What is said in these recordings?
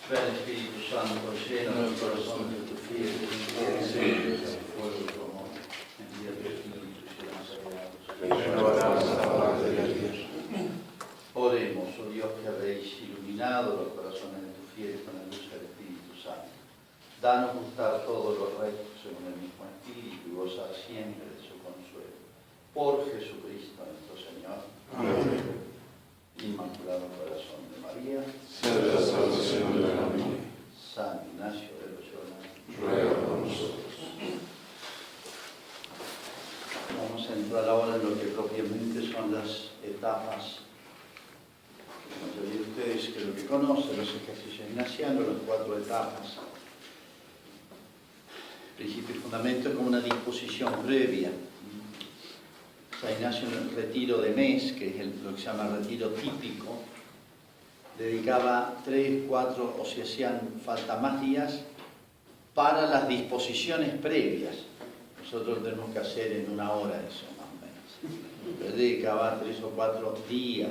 Ven Espíritu Santo, llena el corazón de tus fieles, enciende el fuego de tu amor, envía tu Espíritu y serán sagrados. Renovarás la paz de la tierra. Oremos, oh Dios que habéis iluminado los corazones de tus fieles con la luz del Espíritu Santo. Danos gustar todos los restos según el mismo Espíritu y gozar siempre de su consuelo. Por Jesucristo nuestro Señor. Amén. Inmaculado Corazón de María, Sea la salvación de la familia. San Ignacio de Loyola, Ruega por nosotros. vamos a entrar ahora en lo que propiamente son las etapas. La mayoría de ustedes creo que conocen los ejercicios ignacianos, las 4 etapas. Principio y fundamento es como una disposición previa. San Ignacio en el retiro de mes, que es lo que se llama retiro típico, dedicaba 3, 4 o si hacían falta más días para las disposiciones previas. Nosotros tenemos que hacer en 1 hora eso, más o menos. Él dedicaba 3 o 4 días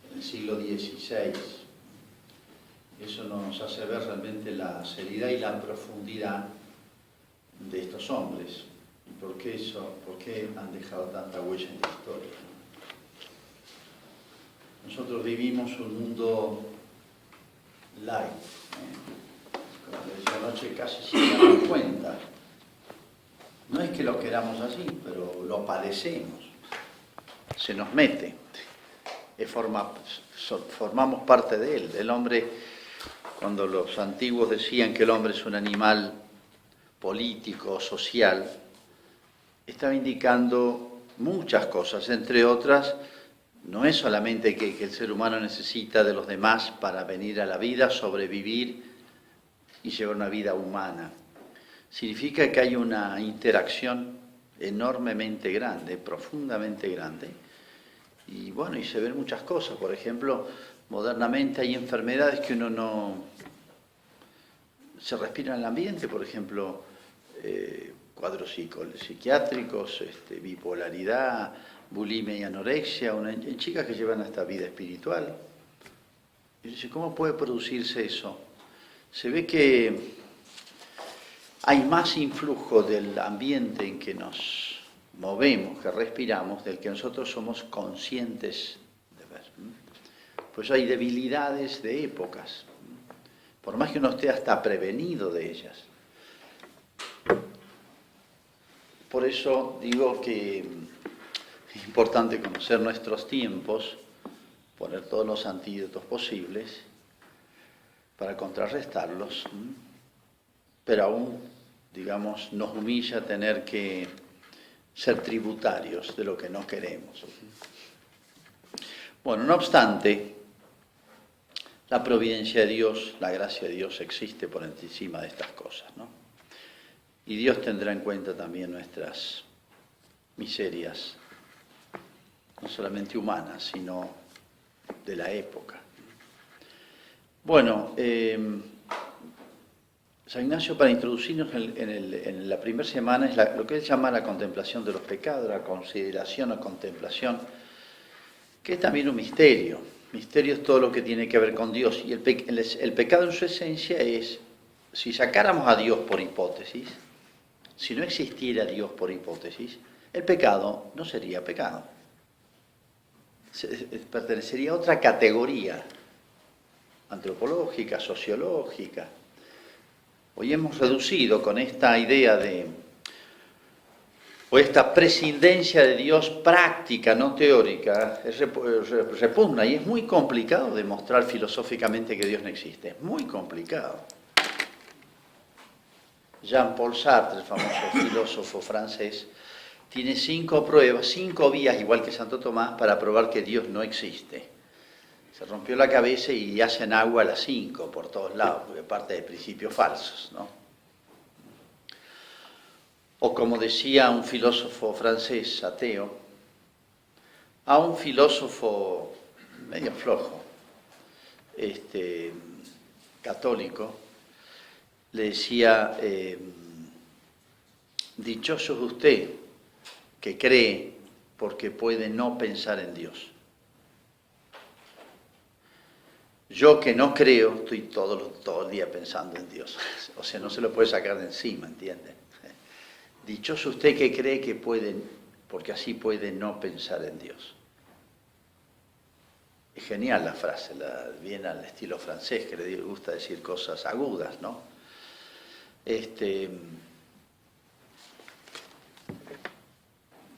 en el siglo XVI. Eso nos hace ver realmente la seriedad y la profundidad de estos hombres. ¿Y por qué eso? ¿Por qué han dejado tanta huella en la historia? Nosotros vivimos un mundo light. Como decía anoche, casi sin darnos cuenta. No es que lo queramos así, pero lo padecemos. Se nos mete. Formamos parte de él. El hombre, cuando los antiguos decían que el hombre es un animal político, social, estaba indicando muchas cosas, entre otras, no es solamente que el ser humano necesita de los demás para venir a la vida, sobrevivir y llevar una vida humana. Significa que hay una interacción enormemente grande, profundamente grande, y bueno, y se ven muchas cosas. Por ejemplo, modernamente hay enfermedades que uno no se respira en el ambiente, por ejemplo, cuadros psiquiátricos, bipolaridad, bulimia y anorexia, en chicas que llevan hasta vida espiritual. Y dice, ¿cómo puede producirse eso? Se ve que hay más influjo del ambiente en que nos movemos, que respiramos, del que nosotros somos conscientes de ver. Pues hay debilidades de épocas, por más que uno esté hasta prevenido de ellas. Por eso digo que es importante conocer nuestros tiempos, poner todos los antídotos posibles para contrarrestarlos, pero aún, digamos, nos humilla tener que ser tributarios de lo que no queremos. Bueno, no obstante, la providencia de Dios, la gracia de Dios existe por encima de estas cosas, ¿no? Y Dios tendrá en cuenta también nuestras miserias, no solamente humanas, sino de la época. Bueno, San Ignacio, para introducirnos en la primera semana, es lo que él llama la contemplación de los pecados, la consideración o contemplación, que es también un misterio. Misterio es todo lo que tiene que ver con Dios. Y el pecado en su esencia es, si sacáramos a Dios por hipótesis, si no existiera Dios por hipótesis, el pecado no sería pecado. Pertenecería a otra categoría antropológica, sociológica. Hoy hemos reducido con esta idea o esta prescindencia de Dios práctica, no teórica, repugna, y es muy complicado demostrar filosóficamente que Dios no existe. Es muy complicado. Jean-Paul Sartre, el famoso filósofo francés, tiene 5 pruebas, 5 vías, igual que Santo Tomás, para probar que Dios no existe. Se rompió la cabeza y hacen agua a las 5 por todos lados, porque parte de principios falsos, ¿no? O como decía un filósofo francés ateo, a un filósofo medio flojo, católico, le decía, dichoso es usted que cree porque puede no pensar en Dios. Yo que no creo, estoy todo el día pensando en Dios. O sea, no se lo puede sacar de encima, ¿entienden? Dichoso usted que cree que puede, porque así puede no pensar en Dios. Es genial la frase, viene al estilo francés, que le gusta decir cosas agudas, ¿no?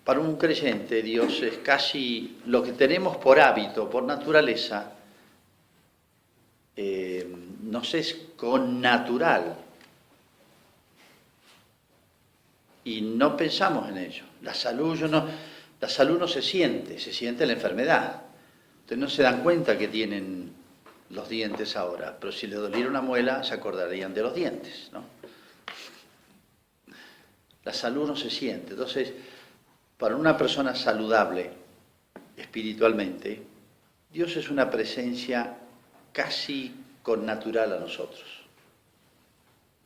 Para un creyente, Dios es casi lo que tenemos por hábito, por naturaleza, nos es connatural y no pensamos en ello. La salud no se siente la enfermedad. Ustedes no se dan cuenta que tienen los dientes ahora, pero si les doliera una muela se acordarían de los dientes, ¿no? La salud no se siente. Entonces, para una persona saludable espiritualmente, Dios es una presencia casi connatural a nosotros.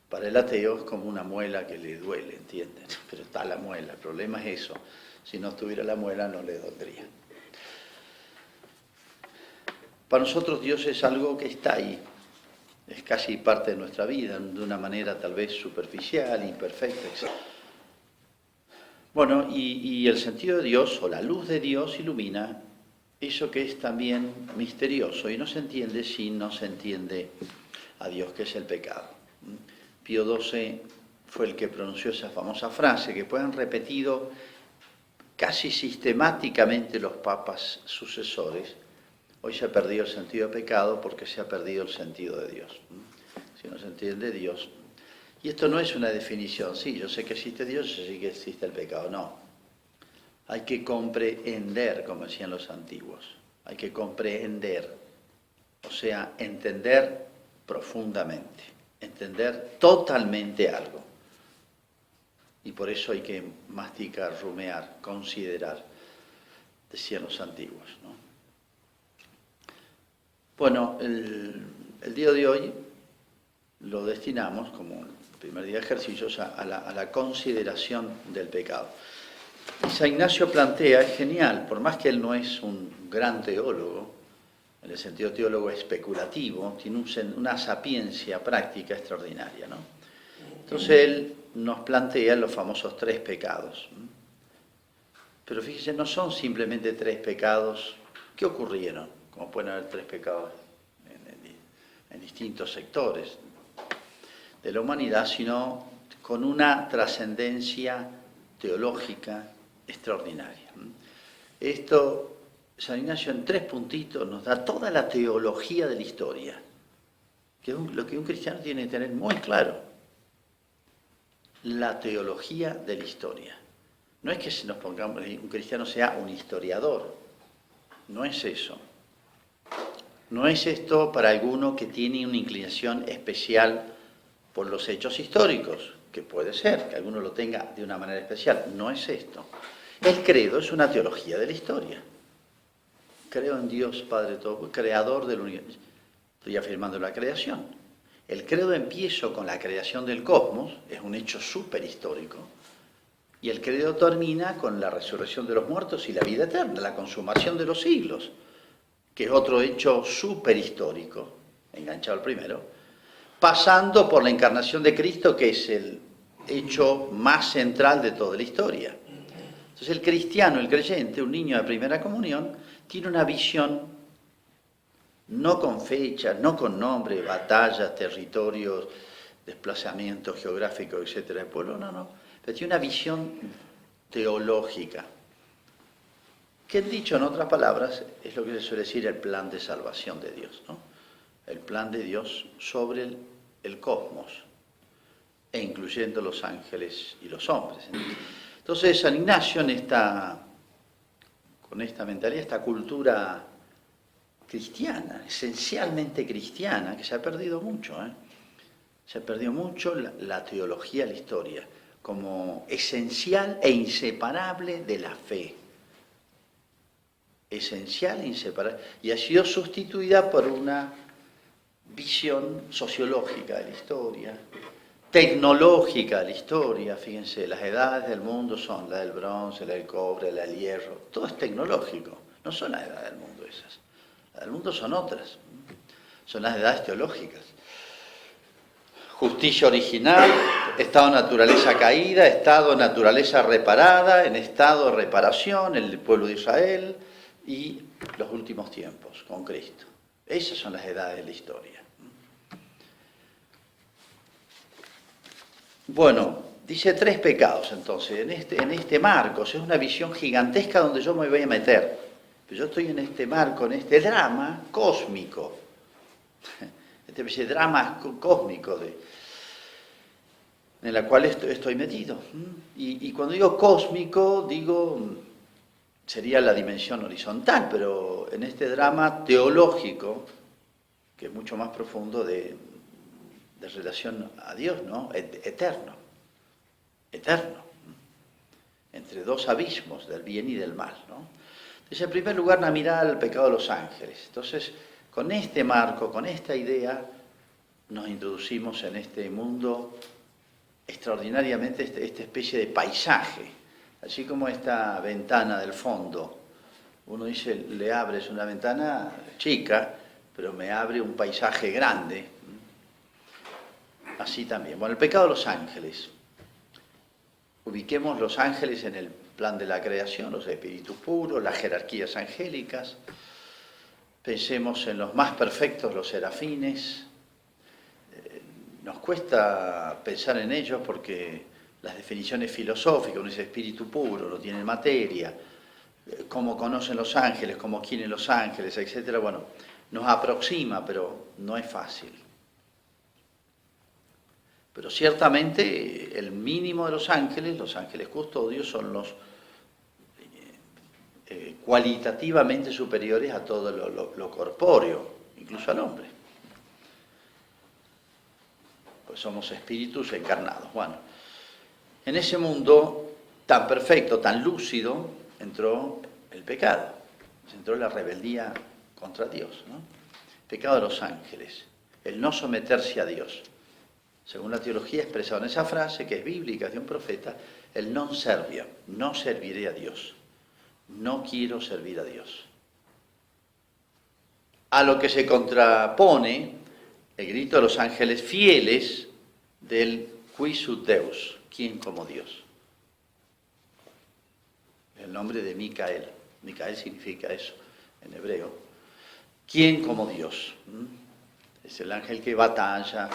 Para el ateo es como una muela que le duele, ¿entienden? Pero está la muela, el problema es eso. Si no estuviera la muela no le dolería. Para nosotros Dios es algo que está ahí, es casi parte de nuestra vida, de una manera tal vez superficial, imperfecta, etc. Bueno, y el sentido de Dios, o la luz de Dios, ilumina eso que es también misterioso, y no se entiende si no se entiende a Dios, que es el pecado. Pío XII fue el que pronunció esa famosa frase, que pueden repetido casi sistemáticamente los papas sucesores. Hoy se ha perdido el sentido de pecado porque se ha perdido el sentido de Dios. Si no se entiende Dios. Y esto no es una definición, sí, yo sé que existe Dios, yo sé que existe el pecado, no. Hay que comprehender, como decían los antiguos, hay que comprehender, o sea, entender profundamente, entender totalmente algo. Y por eso hay que masticar, rumear, considerar, decían los antiguos, ¿no? Bueno, el día de hoy lo destinamos, como el primer día de ejercicios, a la consideración del pecado. Y San Ignacio plantea, es genial, por más que él no es un gran teólogo, en el sentido teólogo especulativo, tiene una sapiencia práctica extraordinaria, ¿no? Entonces él nos plantea los famosos 3 pecados. Pero fíjense, no son simplemente 3 pecados que ocurrieron, como pueden haber 3 pecados en distintos sectores de la humanidad, sino con una trascendencia teológica extraordinaria. Esto, San Ignacio en 3 puntitos nos da toda la teología de la historia, que es lo que un cristiano tiene que tener muy claro. La teología de la historia. No es que nos pongamos, un cristiano sea un historiador, no es eso. No es esto para alguno que tiene una inclinación especial por los hechos históricos, que puede ser, que alguno lo tenga de una manera especial. No es esto. El credo es una teología de la historia. Creo en Dios Padre todo, creador del universo. Estoy afirmando la creación. El credo empieza con la creación del cosmos, es un hecho súper histórico, y el credo termina con la resurrección de los muertos y la vida eterna, la consumación de los siglos, que es otro hecho súper histórico, enganchado al primero, pasando por la encarnación de Cristo, que es el hecho más central de toda la historia. Entonces el cristiano, el creyente, un niño de primera comunión, tiene una visión no con fechas, no con nombre, batallas, territorios, desplazamientos geográficos, etcétera, del pueblo, no, pero tiene una visión teológica, que dicho en otras palabras es lo que se suele decir el plan de salvación de Dios, ¿no? El plan de Dios sobre el cosmos, e incluyendo los ángeles y los hombres. Entonces San Ignacio con esta mentalidad, esta cultura cristiana, esencialmente cristiana, que se ha perdido mucho, se ha perdido mucho la teología de la historia, como esencial e inseparable de la fe. Esencial e inseparable. Y ha sido sustituida por una visión sociológica de la historia, tecnológica de la historia. Fíjense, las edades del mundo son la del bronce, la del cobre, la del hierro. Todo es tecnológico, no son las edades del mundo esas. Las del mundo son otras. son las edades teológicas. Justicia original, estado de naturaleza caída, estado de naturaleza reparada, en estado de reparación, el pueblo de Israel y los últimos tiempos con Cristo. Esas son las edades de la historia. Bueno, dice 3 pecados entonces, en este marco, o sea, es una visión gigantesca donde yo me voy a meter. Pero yo estoy en este marco, en este drama cósmico, este drama cósmico en la cual estoy metido. Y cuando digo cósmico, sería la dimensión horizontal, pero en este drama teológico, que es mucho más profundo de relación a Dios, ¿no? Eterno, entre 2 abismos, del bien y del mal, ¿no? Entonces, en primer lugar, una mirada al pecado de los ángeles. Entonces, con este marco, con esta idea, nos introducimos en este mundo extraordinariamente, esta especie de paisaje, así como esta ventana del fondo. Uno dice, le abres una ventana chica, pero me abre un paisaje grande. Así también. Bueno, el pecado de los ángeles. Ubiquemos los ángeles en el plan de la creación, los espíritus puros, las jerarquías angélicas. Pensemos en los más perfectos, los serafines. Nos cuesta pensar en ellos porque las definiciones filosóficas, uno dice espíritu puro, no tiene materia, cómo conocen los ángeles, cómo quieren los ángeles, etc. Bueno, nos aproxima, pero no es fácil. Pero ciertamente el mínimo de los ángeles custodios, son los cualitativamente superiores a todo lo corpóreo, incluso al hombre. Pues somos espíritus encarnados. Bueno, en ese mundo tan perfecto, tan lúcido, entró el pecado, entró la rebeldía contra Dios, ¿no? El pecado de los ángeles, el no someterse a Dios. Según la teología expresada en esa frase, que es bíblica, de un profeta, el non serviam, no serviré a Dios, no quiero servir a Dios. A lo que se contrapone el grito de los ángeles fieles del qui sub Deus, ¿quién como Dios? El nombre de Micael. Micael significa eso en hebreo. ¿Quién como Dios? Es el ángel que batalla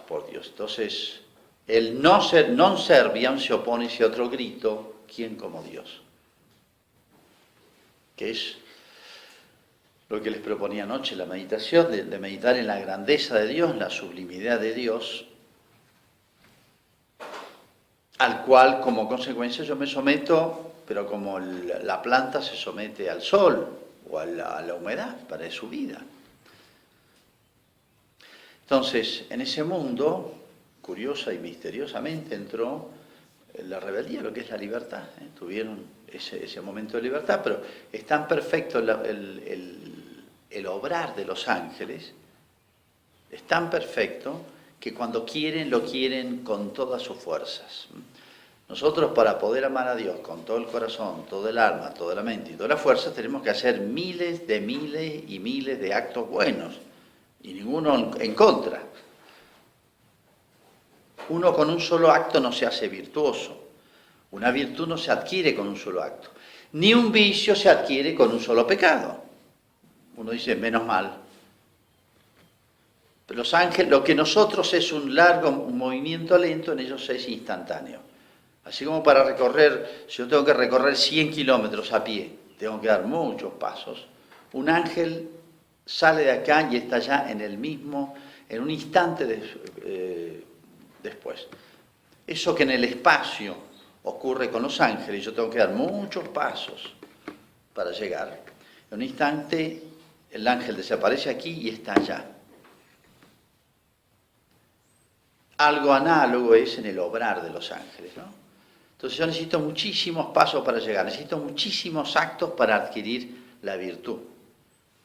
por Dios. Entonces, el non serviam se opone a ese otro grito, ¿quién como Dios? Que es lo que les proponía anoche, la meditación, de meditar en la grandeza de Dios, la sublimidad de Dios, al cual como consecuencia yo me someto, pero como la planta se somete al sol o a la humedad para su vida. Entonces, en ese mundo, curiosa y misteriosamente, entró la rebeldía, lo que es la libertad. Tuvieron ese momento de libertad, pero es tan perfecto el obrar de los ángeles, es tan perfecto que cuando quieren, lo quieren con todas sus fuerzas. Nosotros, para poder amar a Dios con todo el corazón, todo el alma, toda la mente y toda la fuerza, tenemos que hacer miles y miles de actos buenos, y ninguno en contra. Uno con un solo acto no se hace virtuoso. Una virtud no se adquiere con un solo acto. Ni un vicio se adquiere con un solo pecado. Uno dice, menos mal. Pero los ángeles, lo que nosotros es un movimiento lento, en ellos es instantáneo. Así como para recorrer, si yo tengo que recorrer 100 kilómetros a pie, tengo que dar muchos pasos. Un ángel sale de acá y está ya en un instante después. Eso que en el espacio ocurre con los ángeles, yo tengo que dar muchos pasos para llegar. En un instante el ángel desaparece aquí y está allá. Algo análogo es en el obrar de los ángeles, ¿no? Entonces yo necesito muchísimos pasos para llegar, necesito muchísimos actos para adquirir la virtud.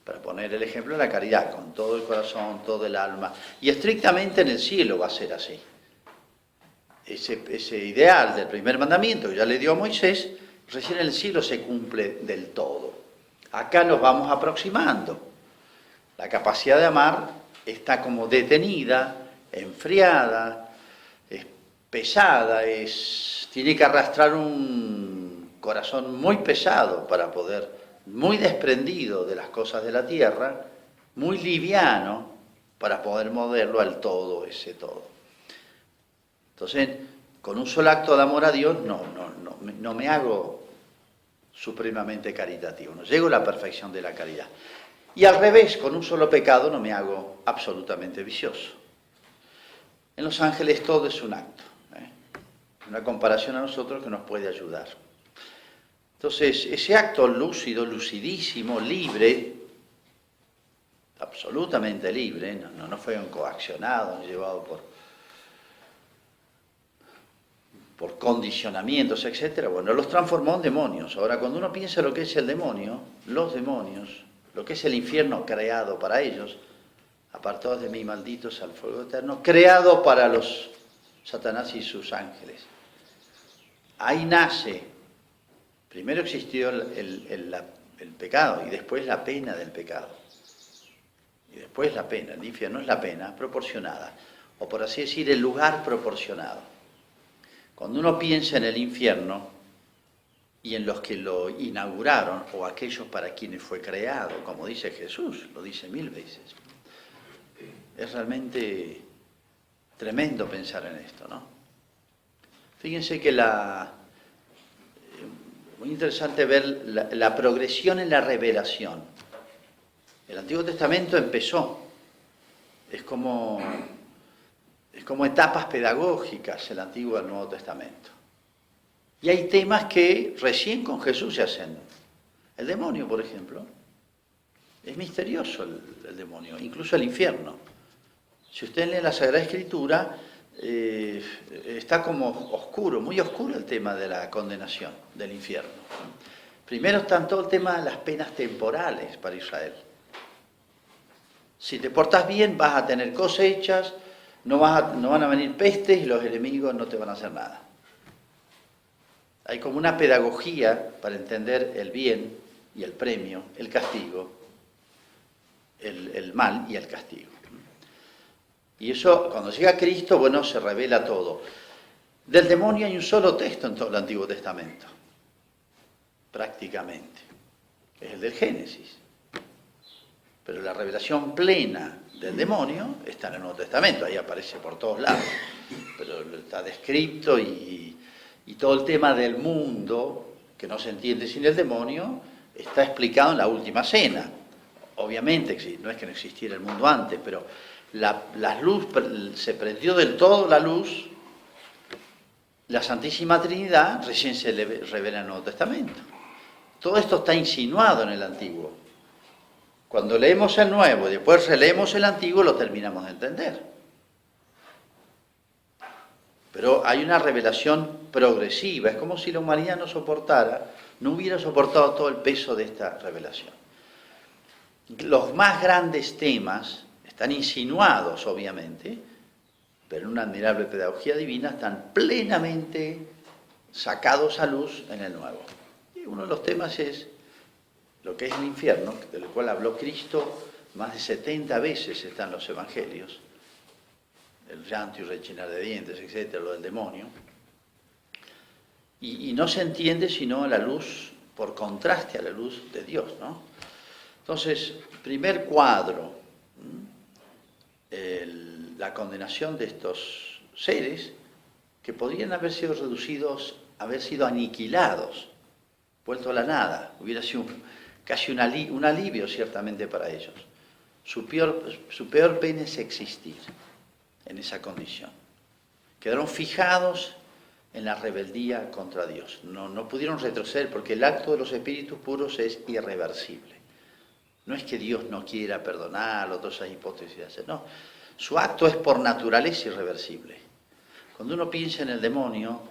Para poner el ejemplo de la caridad, con todo el corazón, todo el alma. Y estrictamente en el cielo va a ser así. Ese ideal del primer mandamiento que ya le dio a Moisés, recién en el cielo se cumple del todo. Acá nos vamos aproximando. La capacidad de amar está como detenida, enfriada, es pesada, tiene que arrastrar un corazón muy pesado para poder, muy desprendido de las cosas de la tierra, muy liviano para poder moverlo al todo, ese todo. Entonces, con un solo acto de amor a Dios no me hago supremamente caritativo, no llego a la perfección de la caridad. Y al revés, con un solo pecado no me hago absolutamente vicioso. En los ángeles todo es un acto, una comparación a nosotros que nos puede ayudar. Entonces, ese acto lúcido, lucidísimo, libre, absolutamente libre, no fue coaccionado, ni llevado por condicionamientos, etc. Bueno, los transformó en demonios. Ahora, cuando uno piensa lo que es el demonio, los demonios, lo que es el infierno creado para ellos, apartados de mí, malditos al fuego eterno, creado para los Satanás y sus ángeles. Ahí nace, primero existió el pecado y después la pena del pecado. Y después la pena, el infierno es la pena proporcionada, o por así decir, el lugar proporcionado. Cuando uno piensa en el infierno y en los que lo inauguraron, o aquellos para quienes fue creado, como dice Jesús, lo dice 1000 veces, es realmente tremendo pensar en esto, ¿no? Fíjense que muy interesante ver la progresión en la revelación. El Antiguo Testamento empezó, es como etapas pedagógicas el Antiguo y el Nuevo Testamento. Y hay temas que recién con Jesús se hacen. El demonio, por ejemplo, es misterioso el demonio, incluso el infierno. Si usted lee la Sagrada Escritura, está como oscuro, muy oscuro el tema de la condenación del infierno. Primero está todo el tema de las penas temporales para Israel. Si te portas bien, vas a tener cosechas, no van a venir pestes y los enemigos no te van a hacer nada. Hay como una pedagogía para entender el bien y el premio, el castigo, el mal y el castigo. Y eso, cuando llega Cristo, bueno, se revela todo. Del demonio hay un solo texto en todo el Antiguo Testamento, prácticamente, es el del Génesis. Pero la revelación plena del demonio está en el Nuevo Testamento, ahí aparece por todos lados, pero está descrito y todo el tema del mundo, que no se entiende sin el demonio, está explicado en la Última Cena. Obviamente, no es que no existiera el mundo antes, pero la luz, se prendió del todo la luz, la Santísima Trinidad recién se revela en el Nuevo Testamento. Todo esto está insinuado en el Antiguo. Cuando leemos el Nuevo y después releemos el Antiguo, lo terminamos de entender. Pero hay una revelación progresiva, es como si la humanidad no hubiera soportado todo el peso de esta revelación. Los más grandes temas están insinuados, obviamente, pero en una admirable pedagogía divina están plenamente sacados a luz en el Nuevo. Y uno de los temas es lo que es el infierno, del cual habló Cristo más de 70 veces, están los evangelios, el llanto y rechinar de dientes, etcétera, lo del demonio. Y no se entiende sino a la luz, por contraste a la luz de Dios, ¿no? Entonces, primer cuadro, la condenación de estos seres que podrían haber sido reducidos, haber sido aniquilados, vuelto a la nada, hubiera sido casi un alivio ciertamente para ellos. Su peor pena es existir en esa condición. Quedaron fijados en la rebeldía contra Dios. No pudieron retroceder porque el acto de los espíritus puros es irreversible. No es que Dios no quiera perdonar, o todas esas hipótesis, no. Su acto es por naturaleza irreversible. Cuando uno piensa en el demonio,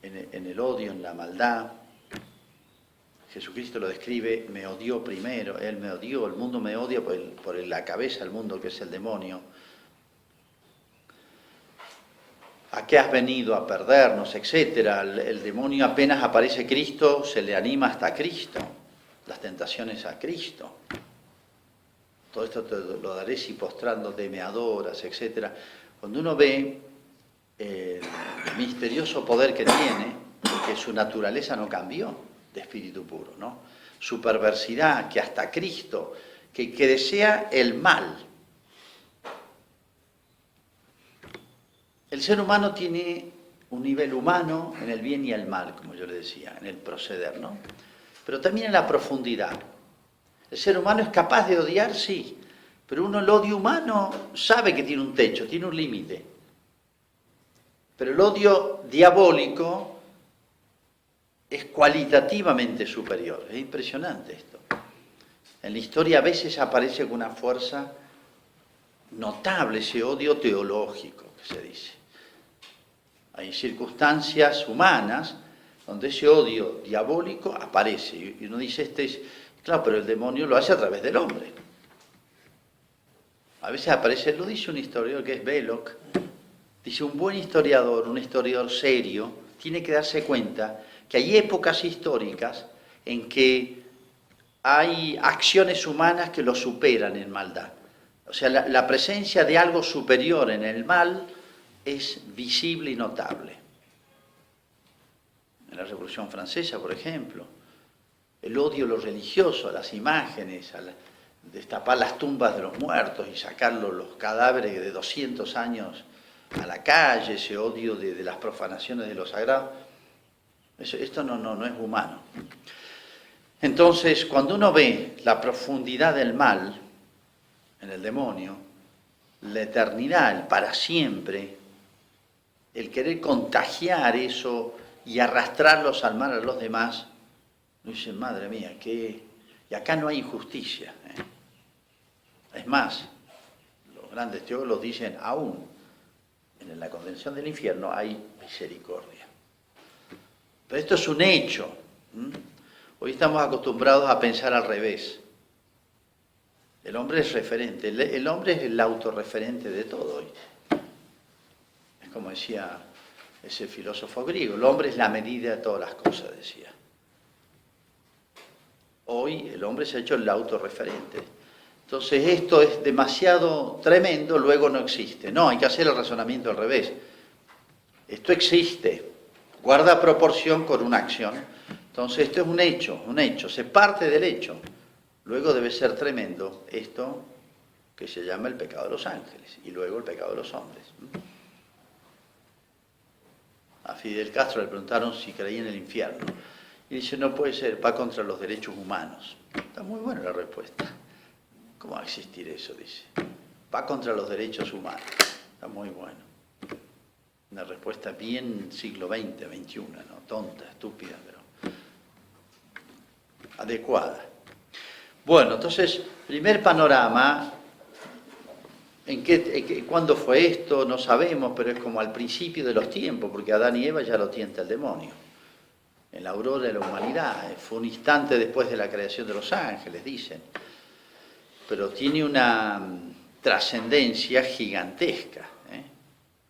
en el odio, en la maldad, Jesucristo lo describe, me odió primero, Él me odió, el mundo me odia por la cabeza del mundo que es el demonio. ¿A qué has venido? A perdernos, etcétera. El demonio apenas aparece Cristo, se le anima hasta a Cristo, las tentaciones a Cristo. todo esto te lo daré si postrándote me adoras, etc. Cuando uno ve el misterioso poder que tiene, porque su naturaleza no cambió de espíritu puro, ¿no? Su perversidad, que hasta Cristo, que desea el mal. El ser humano tiene un nivel humano en el bien y el mal, como yo le decía, en el proceder, ¿no? Pero también en la profundidad. El ser humano es capaz de odiar, sí, pero uno el odio humano sabe que tiene un techo, tiene un límite. Pero el odio diabólico es cualitativamente superior. Es impresionante esto. En la historia a veces aparece con una fuerza notable ese odio teológico que se dice. Hay circunstancias humanas donde ese odio diabólico aparece. Y uno dice, claro, pero el demonio lo hace a través del hombre. A veces aparece, lo dice un historiador que es Belloc, dice, un buen historiador, un historiador serio, tiene que darse cuenta que hay épocas históricas en que hay acciones humanas que lo superan en maldad. O sea, la presencia de algo superior en el mal es visible y notable. En la Revolución Francesa, por ejemplo, el odio a lo religioso, a las imágenes, destapar las tumbas de los muertos y sacar los cadáveres de 200 años a la calle, ese odio de las profanaciones de lo sagrado, esto no es humano. Entonces, cuando uno ve la profundidad del mal en el demonio, la eternidad, el para siempre, el querer contagiar eso y arrastrarlos al mal a los demás, uno dice, madre mía, y acá no hay injusticia. Es más, los grandes teólogos dicen, aún en la condenación del infierno hay misericordia. Pero esto es un hecho. Hoy estamos acostumbrados a pensar al revés. El hombre es referente, el hombre es el autorreferente de todo hoy. Es como decía ese filósofo griego, el hombre es la medida de todas las cosas, decía. Hoy el hombre se ha hecho el autorreferente. Entonces esto es demasiado tremendo, luego no existe. No, hay que hacer el razonamiento al revés. Esto existe, guarda proporción con una acción. Entonces esto es un hecho, se parte del hecho. Luego debe ser tremendo esto que se llama el pecado de los ángeles y luego el pecado de los hombres. A Fidel Castro le preguntaron si creía en el infierno. Y dice, no puede ser, va contra los derechos humanos. Está muy buena la respuesta. ¿Cómo va a existir eso? Dice. Va contra los derechos humanos. Está muy bueno. Una respuesta bien siglo XX, XXI, ¿no? Tonta, estúpida, pero adecuada. Bueno, entonces, primer panorama, ¿cuándo fue esto? No sabemos, pero es como al principio de los tiempos, porque Adán y Eva ya lo tienta el demonio. En la aurora de la humanidad, fue un instante después de la creación de los ángeles, dicen. Pero tiene una trascendencia gigantesca,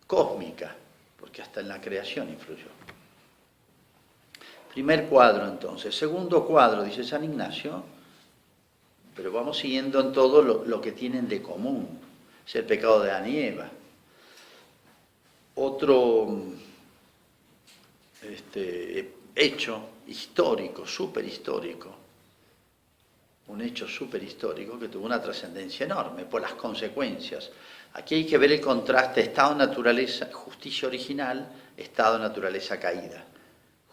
cósmica, porque hasta en la creación influyó. Primer cuadro entonces. Segundo cuadro, dice San Ignacio, pero vamos siguiendo en todo lo que tienen de común. Es el pecado de Adán y Eva. Otro hecho histórico, superhistórico, un hecho superhistórico que tuvo una trascendencia enorme por las consecuencias. Aquí hay que ver el contraste estado-naturaleza, justicia original, estado-naturaleza caída.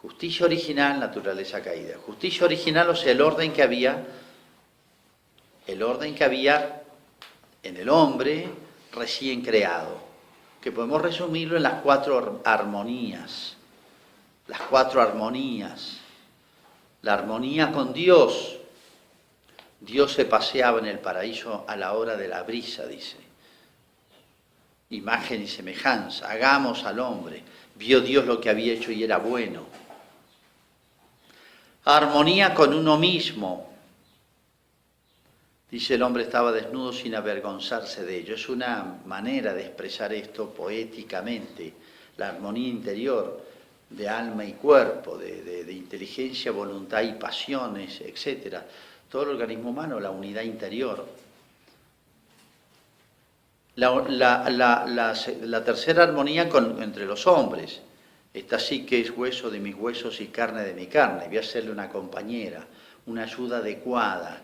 Justicia original, naturaleza caída. Justicia original, o sea, el orden que había en el hombre recién creado, que podemos resumirlo en las 4 armonías. Las 4 armonías. La armonía con Dios. Dios se paseaba en el paraíso a la hora de la brisa, dice. Imagen y semejanza. Hagamos al hombre. Vio Dios lo que había hecho y era bueno. Armonía con uno mismo. Dice, el hombre estaba desnudo sin avergonzarse de ello. Es una manera de expresar esto poéticamente. La armonía interior de alma y cuerpo, de inteligencia, voluntad y pasiones, etc. Todo el organismo humano, la unidad interior. La tercera armonía entre los hombres. Esta sí que es hueso de mis huesos y carne de mi carne. Voy a hacerle una compañera, una ayuda adecuada,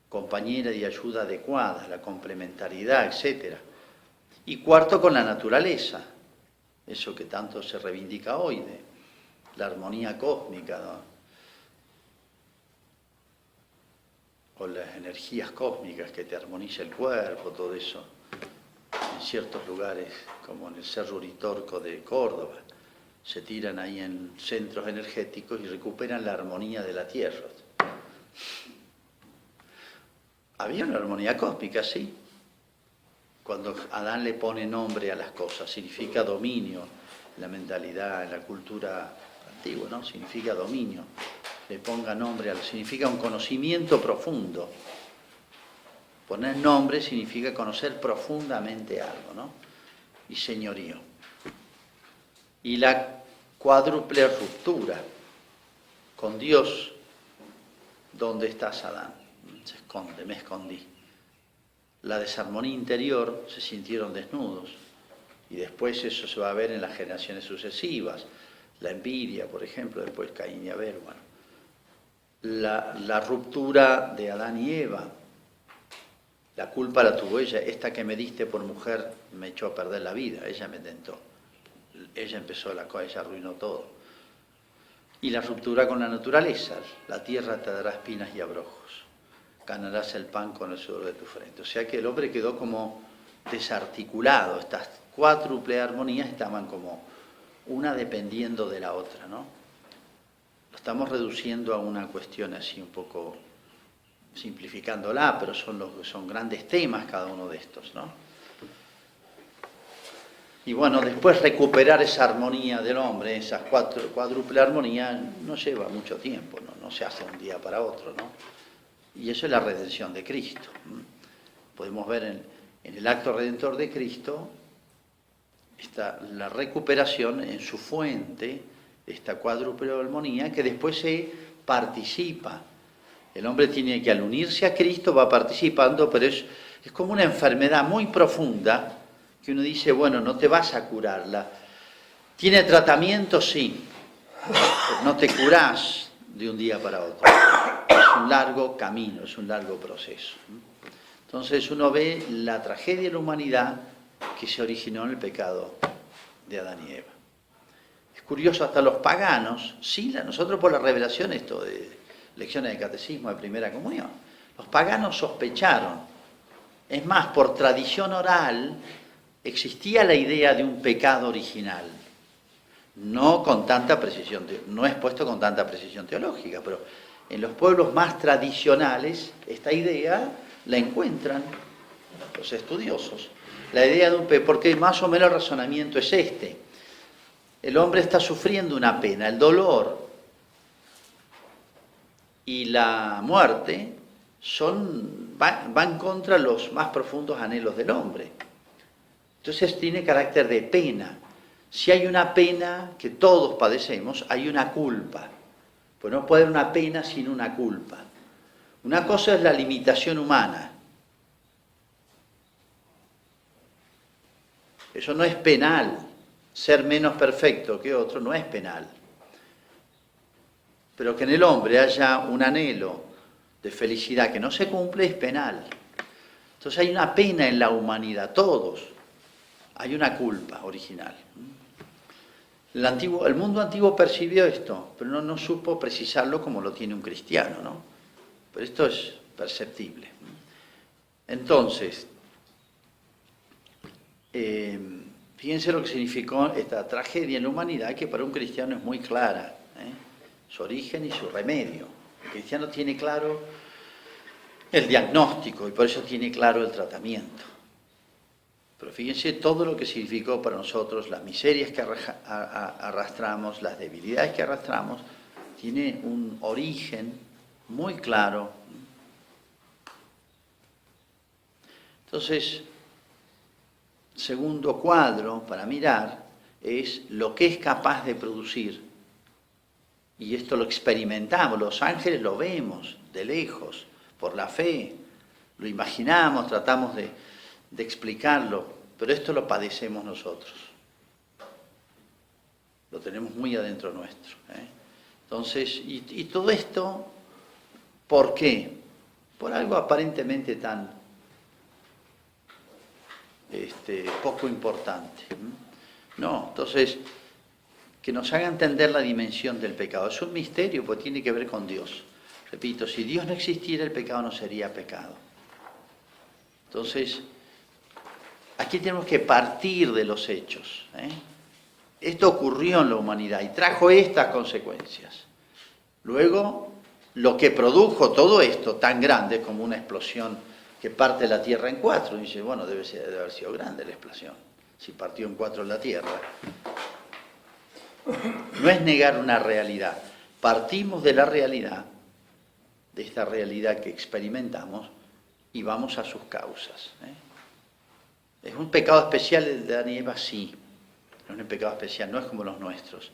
compañera y ayuda adecuada, la complementariedad, etc. Y cuarto, con la naturaleza, eso que tanto se reivindica hoy, de la armonía cósmica, ¿no? O las energías cósmicas que te armoniza el cuerpo, todo eso, en ciertos lugares, como en el Cerro Uritorco de Córdoba, se tiran ahí en centros energéticos y recuperan la armonía de la Tierra. Había una armonía cósmica, sí. Cuando Adán le pone nombre a las cosas, significa dominio, en la mentalidad, en la cultura antigua, ¿no? Significa dominio. Le ponga nombre, significa un conocimiento profundo. Poner nombre significa conocer profundamente algo, ¿no? Y señorío. Y la cuádruple ruptura con Dios. ¿Dónde estás, Adán? Se esconde, me escondí. La desarmonía interior, se sintieron desnudos. Y después eso se va a ver en las generaciones sucesivas. La envidia, por ejemplo, después Caín y Abel. Bueno. La ruptura de Adán y Eva. La culpa la tuvo ella. Esta que me diste por mujer me echó a perder la vida. Ella me tentó. Ella empezó la cosa, ella arruinó todo. Y la ruptura con la naturaleza. La tierra te dará espinas y abrojos. Ganarás el pan con el sudor de tu frente. O sea que el hombre quedó como desarticulado. Estas cuádruple armonías estaban como una dependiendo de la otra, ¿no? Lo estamos reduciendo a una cuestión así un poco simplificándola, pero son grandes temas cada uno de estos, ¿no? Y bueno, después recuperar esa armonía del hombre, esa cuádruple armonía, no lleva mucho tiempo, no se hace un día para otro, ¿no? Y eso es la redención de Cristo. Podemos ver en el acto redentor de Cristo está la recuperación en su fuente de esta cuádruple armonía que después se participa. El hombre tiene que, al unirse a Cristo, va participando, pero es como una enfermedad muy profunda que uno dice, bueno, no te vas a curarla. ¿Tiene tratamiento? Sí. Pero no te curás de un día para otro. Es un largo camino, es un largo proceso. Entonces uno ve la tragedia de la humanidad que se originó en el pecado de Adán y Eva. Es curioso, hasta los paganos, sí, nosotros por la revelación, esto de lecciones de catecismo de primera comunión, los paganos sospecharon. Es más, por tradición oral existía la idea de un pecado original, no con tanta precisión, no expuesto con tanta precisión teológica, pero en los pueblos más tradicionales esta idea la encuentran los estudiosos. La idea de un pecado, porque más o menos el razonamiento es este. El hombre está sufriendo una pena, el dolor y la muerte van contra los más profundos anhelos del hombre. Entonces tiene carácter de pena. Si hay una pena que todos padecemos, hay una culpa. Pues no puede haber una pena sin una culpa. Una cosa es la limitación humana. Eso no es penal. Ser menos perfecto que otro no es penal. Pero que en el hombre haya un anhelo de felicidad que no se cumple es penal. Entonces hay una pena en la humanidad, todos. Hay una culpa original. El mundo antiguo percibió esto, pero no supo precisarlo como lo tiene un cristiano, ¿no? Pero esto es perceptible. Entonces, fíjense lo que significó esta tragedia en la humanidad, que para un cristiano es muy clara, su origen y su remedio. El cristiano tiene claro el diagnóstico y por eso tiene claro el tratamiento. Pero fíjense todo lo que significó para nosotros, las miserias que arrastramos, las debilidades que arrastramos, tiene un origen muy claro. Entonces, segundo cuadro para mirar es lo que es capaz de producir. Y esto lo experimentamos, los ángeles lo vemos de lejos, por la fe, lo imaginamos, tratamos de explicarlo, pero esto lo padecemos nosotros. Lo tenemos muy adentro nuestro. Entonces, y todo esto, ¿por qué? Por algo aparentemente tan poco importante. No, entonces, que nos haga entender la dimensión del pecado. Es un misterio, porque tiene que ver con Dios. Repito, si Dios no existiera, el pecado no sería pecado. Entonces, aquí tenemos que partir de los hechos. Esto ocurrió en la humanidad y trajo estas consecuencias. Luego, lo que produjo todo esto tan grande como una explosión que parte la Tierra en cuatro, dice, bueno, debe haber sido grande la explosión, si partió en cuatro la Tierra. No es negar una realidad. Partimos de la realidad, de esta realidad que experimentamos, y vamos a sus causas. ¿Es un pecado especial el de Adán y Eva? Sí. No es un pecado especial, no es como los nuestros.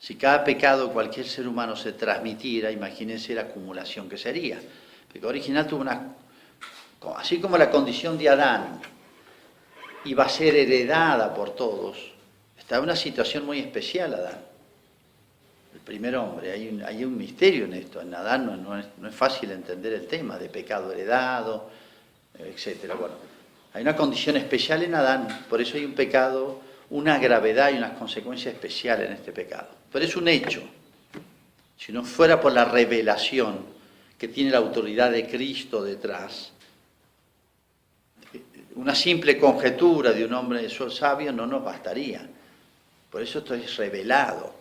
Si cada pecado cualquier ser humano se transmitiera, imagínense la acumulación que sería. El pecado original tuvo así como la condición de Adán iba a ser heredada por todos, estaba en una situación muy especial Adán, el primer hombre. Hay un misterio en esto. En Adán no es fácil entender el tema de pecado heredado, etc. Bueno, hay una condición especial en Adán, por eso hay un pecado, una gravedad y unas consecuencias especiales en este pecado. Pero es un hecho. Si no fuera por la revelación que tiene la autoridad de Cristo detrás, una simple conjetura de un hombre sabio no nos bastaría. Por eso esto es revelado.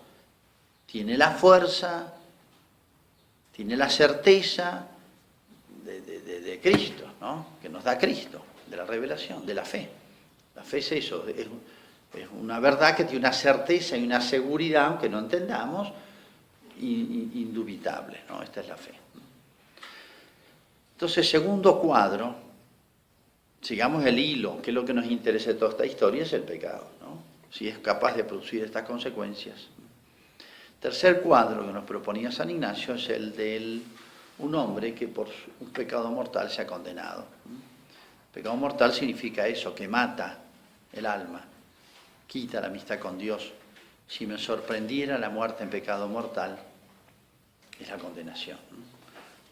Tiene la fuerza, tiene la certeza de Cristo, ¿no? Que nos da Cristo, de la revelación, de la fe. La fe es eso, es una verdad que tiene una certeza y una seguridad, aunque no entendamos, indubitable, ¿no? Esta es la fe. Entonces, segundo cuadro, sigamos el hilo, que es lo que nos interesa de toda esta historia, es el pecado, ¿no? Si es capaz de producir estas consecuencias. Tercer cuadro que nos proponía San Ignacio es el de un hombre que por un pecado mortal se ha condenado. Pecado mortal significa eso, que mata el alma, quita la amistad con Dios. Si me sorprendiera la muerte en pecado mortal, es la condenación.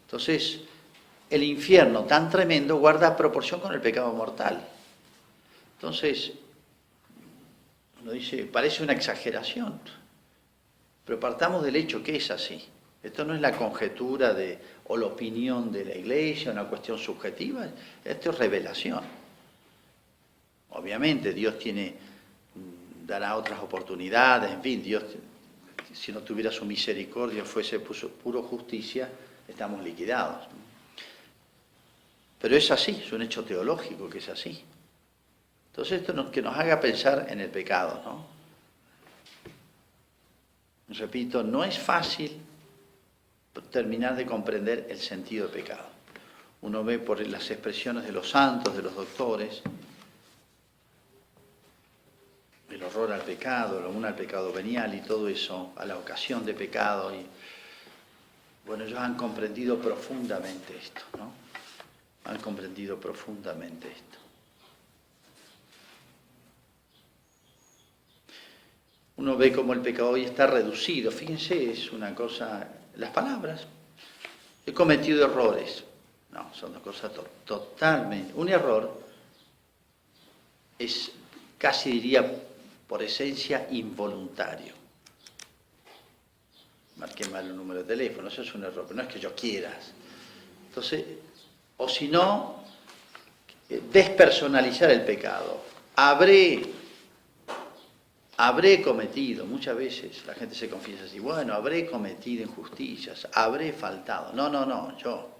Entonces, el infierno tan tremendo guarda proporción con el pecado mortal. Entonces, uno dice, parece una exageración, pero partamos del hecho que es así. Esto no es la conjetura o la opinión de la Iglesia, una cuestión subjetiva, esto es revelación. Obviamente Dios dará otras oportunidades, en fin, Dios, si no tuviera su misericordia, fuese puro justicia, estamos liquidados. Pero es así, es un hecho teológico que es así. Entonces esto que nos haga pensar en el pecado, ¿no? Repito, no es fácil terminar de comprender el sentido del pecado. Uno ve por las expresiones de los santos, de los doctores, el horror al pecado, al pecado venial y todo eso, a la ocasión de pecado. Y bueno, ellos han comprendido profundamente esto, ¿no? Han comprendido profundamente esto. Uno ve cómo el pecado hoy está reducido. Fíjense, es una cosa, las palabras. He cometido errores. No, son dos cosas totalmente. Un error es, casi diría, por esencia, involuntario. Marqué mal el número de teléfono, eso es un error, pero no es que yo quieras. Entonces, o si no, despersonalizar el pecado. Habré cometido, muchas veces la gente se confiesa así, bueno, habré cometido injusticias, habré faltado. No, yo.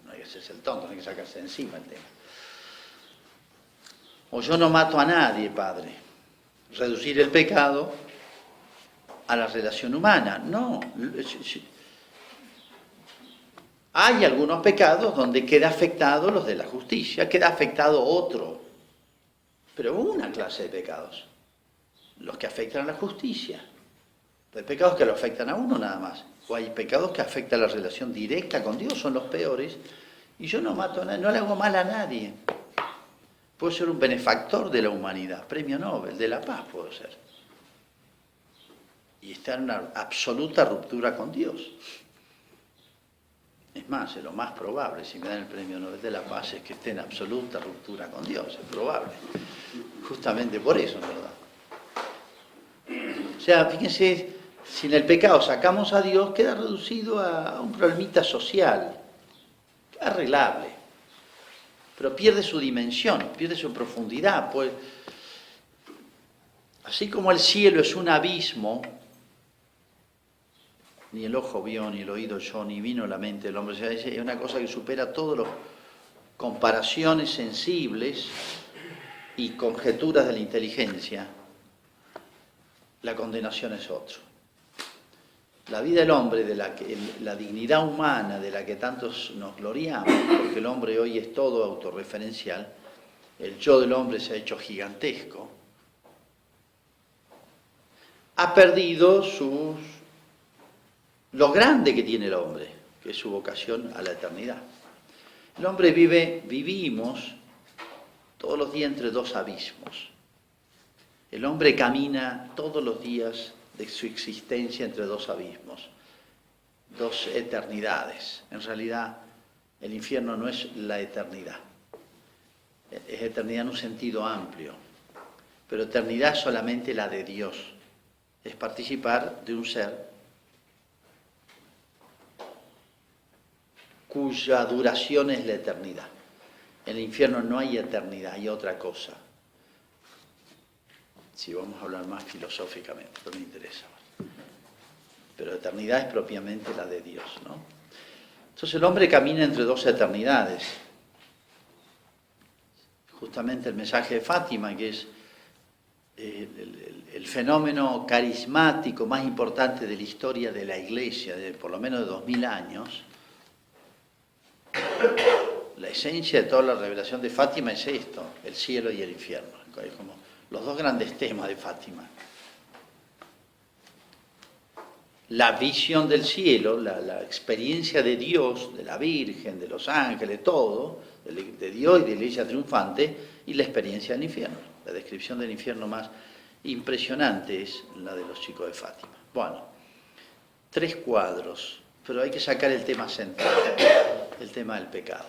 No hay que hacerse el tonto, no hay que sacarse de encima el tema. O yo no mato a nadie, Padre. Reducir el pecado a la relación humana. No. Hay algunos pecados donde queda afectado los de la justicia, queda afectado otro. Pero una clase de pecados. Los que afectan a la justicia. Hay pecados que lo afectan a uno nada más. O hay pecados que afectan la relación directa con Dios, son los peores. Y yo no mato a nadie, no le hago mal a nadie. Puedo ser un benefactor de la humanidad, premio Nobel de la paz puedo ser. Y estar en una absoluta ruptura con Dios. Es más, es lo más probable, si me dan el premio Nobel de la paz, es que esté en absoluta ruptura con Dios, es probable. Justamente por eso, ¿verdad? O sea, fíjense, si en el pecado sacamos a Dios, queda reducido a un problemita social, arreglable, pero pierde su dimensión, pierde su profundidad. Pues, así como el cielo es un abismo, ni el ojo vio, ni el oído oyó, ni vino a la mente del hombre, o sea, es una cosa que supera todas las comparaciones sensibles y conjeturas de la inteligencia. La condenación es otro. La vida del hombre, la dignidad humana de la que tantos nos gloriamos, porque el hombre hoy es todo autorreferencial, el yo del hombre se ha hecho gigantesco, ha perdido lo grande que tiene el hombre, que es su vocación a la eternidad. El hombre vivimos todos los días entre dos abismos. El hombre camina todos los días de su existencia entre dos abismos, dos eternidades. En realidad, el infierno no es la eternidad, es eternidad en un sentido amplio, pero eternidad es solamente la de Dios, es participar de un ser cuya duración es la eternidad. En el infierno no hay eternidad, hay otra cosa. Si vamos a hablar más filosóficamente, no me interesa. Pero eternidad es propiamente la de Dios, ¿no? Entonces el hombre camina entre dos eternidades. Justamente el mensaje de Fátima, que es el fenómeno carismático más importante de la historia de la Iglesia, de por lo menos de 2000 años, la esencia de toda la revelación de Fátima es esto, el cielo y el infierno. Es como los dos grandes temas de Fátima. La visión del cielo, la experiencia de Dios, de la Virgen, de los ángeles, todo, de Dios y de la Iglesia triunfante, y la experiencia del infierno. La descripción del infierno más impresionante es la de los chicos de Fátima. Bueno, 3 cuadros, pero hay que sacar el tema central, el tema del pecado.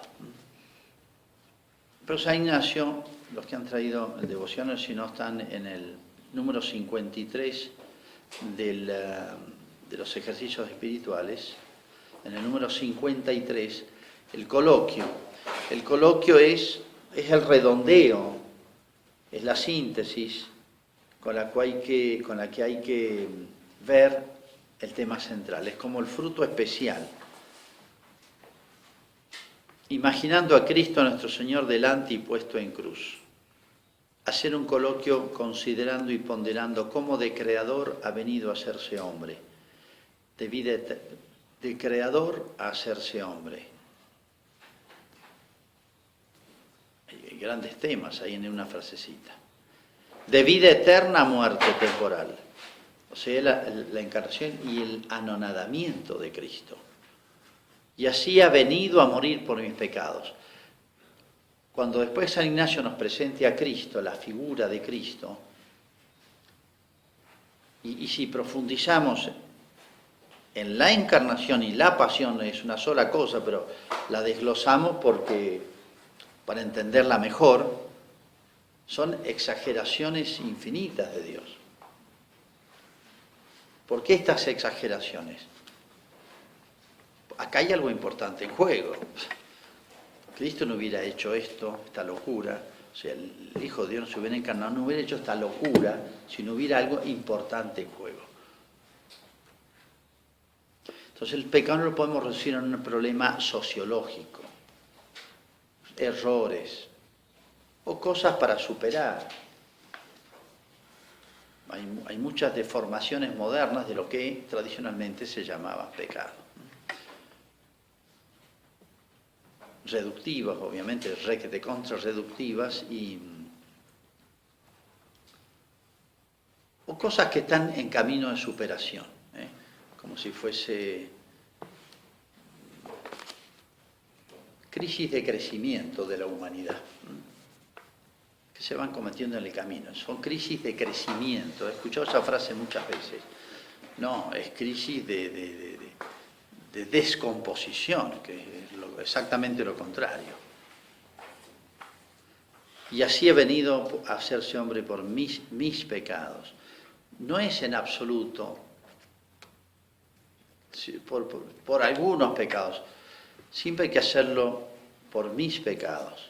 Pero San Ignacio, los que han traído el devocional, si no están en el número 53 de los ejercicios espirituales, en el número 53, el coloquio. El coloquio es el redondeo, es la síntesis con la que hay que ver el tema central. Es como el fruto especial. Imaginando a Cristo nuestro Señor delante y puesto en cruz. Hacer un coloquio considerando y ponderando cómo de creador ha venido a hacerse hombre. De creador a hacerse hombre. Hay grandes temas ahí en una frasecita. De vida eterna a muerte temporal. O sea, la encarnación y el anonadamiento de Cristo. Y así ha venido a morir por mis pecados. Cuando después San Ignacio nos presente a Cristo, la figura de Cristo, y si profundizamos en la encarnación y la pasión, es una sola cosa, pero la desglosamos para entenderla mejor, son exageraciones infinitas de Dios. ¿Por qué estas exageraciones? Acá hay algo importante en juego. Cristo no hubiera hecho esta locura, o sea, el Hijo de Dios no se hubiera encarnado, no hubiera hecho esta locura si no hubiera algo importante en juego. Entonces el pecado no lo podemos reducir a un problema sociológico, errores o cosas para superar. Hay muchas deformaciones modernas de lo que tradicionalmente se llamaba pecado. Reductivas, obviamente, requete contra reductivas, o cosas que están en camino de superación, como si fuese crisis de crecimiento de la humanidad. se van cometiendo en el camino. Son crisis de crecimiento. He escuchado esa frase muchas veces. No, es crisis de descomposición, que es exactamente lo contrario. Y así he venido a hacerse hombre por mis pecados. No es en absoluto, por algunos pecados. Siempre hay que hacerlo por mis pecados.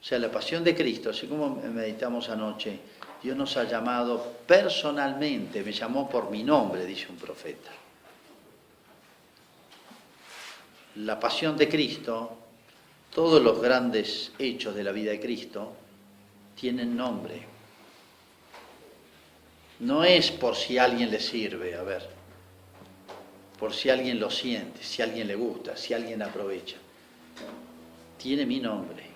O sea, la pasión de Cristo, así como meditamos anoche, Dios nos ha llamado personalmente, me llamó por mi nombre, dice un profeta. La pasión de Cristo, todos los grandes hechos de la vida de Cristo, tienen nombre. No es por si a alguien le sirve, a ver, por si alguien lo siente, si a alguien le gusta, si alguien aprovecha. Tiene mi nombre.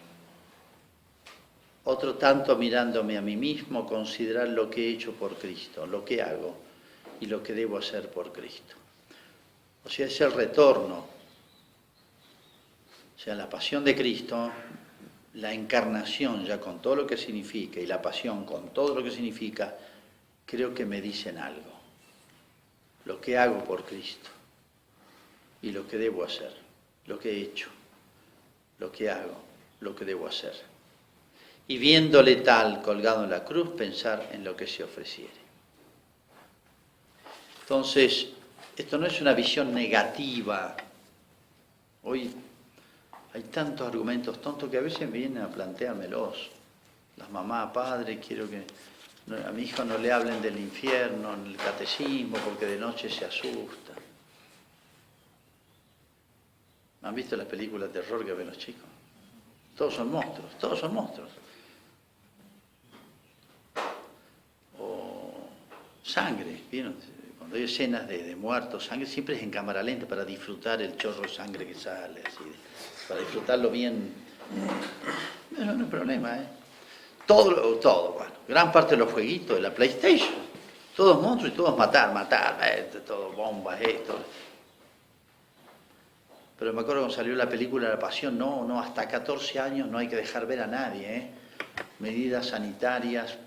Otro tanto mirándome a mí mismo, considerar lo que he hecho por Cristo, lo que hago y lo que debo hacer por Cristo. O sea, es el retorno. O sea, la pasión de Cristo, la encarnación ya con todo lo que significa y la pasión con todo lo que significa, creo que me dicen algo. Lo que hago por Cristo y lo que debo hacer, lo que he hecho, lo que hago, lo que debo hacer. Y viéndole tal colgado en la cruz, pensar en lo que se ofreciere. Entonces, esto no es una visión negativa. Hoy hay tantos argumentos tontos que a veces me vienen a planteármelos. Las mamás, padres, quiero que a mi hijo no le hablen del infierno en el catecismo porque de noche se asusta. ¿Han visto las películas de terror que ven los chicos? Todos son monstruos, todos son monstruos. O sangre, ¿vieron? Cuando hay escenas de muertos, sangre, siempre es en cámara lenta para disfrutar el chorro de sangre que sale, así, para disfrutarlo bien. No hay problema, ¿eh? Todo, bueno, gran parte de los jueguitos de la PlayStation, todos monstruos y todos matar, todo bombas, esto. Pero me acuerdo cuando salió la película La Pasión, no, hasta 14 años no hay que dejar ver a nadie, ¿eh? Medidas sanitarias,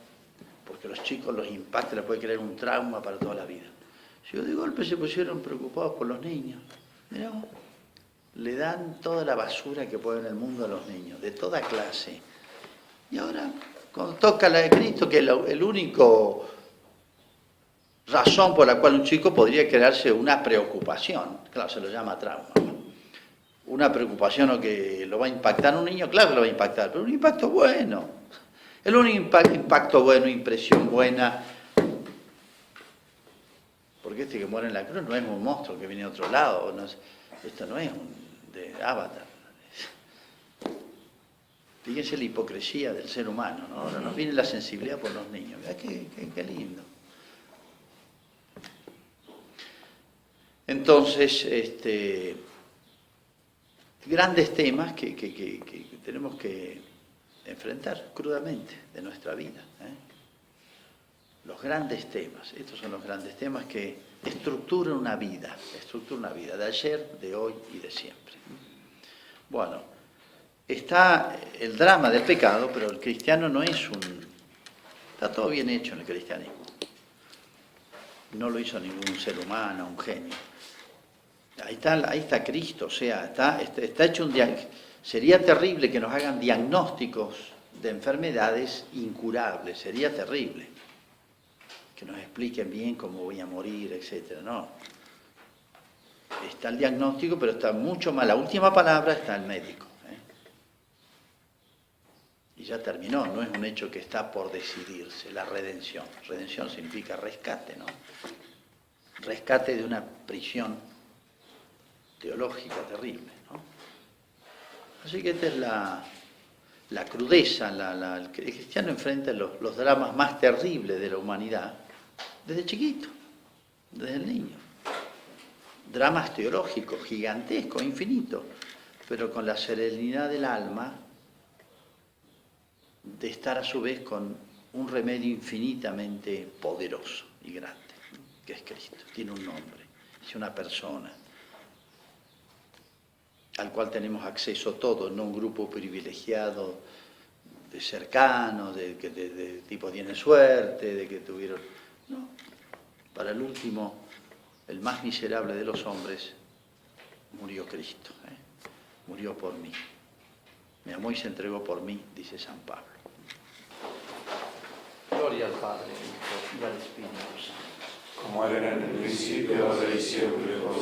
porque los chicos los impacta, les puede crear un trauma para toda la vida. Si de golpe se pusieron preocupados por los niños, mirá, le dan toda la basura que puede en el mundo a los niños, de toda clase. Y ahora, cuando toca la de Cristo, que es el único razón por la cual un chico podría crearse una preocupación, claro, se lo llama trauma, una preocupación o que lo va a impactar a un niño, claro que lo va a impactar, pero un impacto bueno. El único impacto bueno, impresión buena, porque este que muere en la cruz no es un monstruo que viene de otro lado, esto no es de Avatar. Fíjense la hipocresía del ser humano, ¿no? Ahora nos viene la sensibilidad por los niños. Mirá qué lindo. Entonces, grandes temas que tenemos que enfrentar crudamente de nuestra vida. Los grandes temas, estos son los grandes temas que estructuran una vida de ayer, de hoy y de siempre. Bueno, está el drama del pecado, pero el cristiano no es está todo bien hecho en el cristianismo. No lo hizo ningún ser humano, un genio. Ahí está Cristo, o sea, está hecho un diagnóstico. Sería terrible que nos hagan diagnósticos de enfermedades incurables, sería terrible. Que nos expliquen bien cómo voy a morir, etc. No. Está el diagnóstico, pero está mucho más. La última palabra está el médico. Y ya terminó, no es un hecho que está por decidirse, la redención. Redención significa rescate, ¿no? Rescate de una prisión teológica terrible, ¿no? Así que esta es la crudeza, el cristiano enfrenta los dramas más terribles de la humanidad desde chiquito, desde el niño. Dramas teológicos, gigantescos, infinitos, pero con la serenidad del alma de estar a su vez con un remedio infinitamente poderoso y grande, que es Cristo. Tiene un nombre, es una persona al cual tenemos acceso todos, no un grupo privilegiado de cercanos, de que de tipo tiene suerte, de que tuvieron... No, para el último, el más miserable de los hombres, murió Cristo, murió por mí. Me amó y se entregó por mí, dice San Pablo. Gloria al Padre, al Hijo y al Espíritu Santo. Como era en el principio, ahora y siempre, por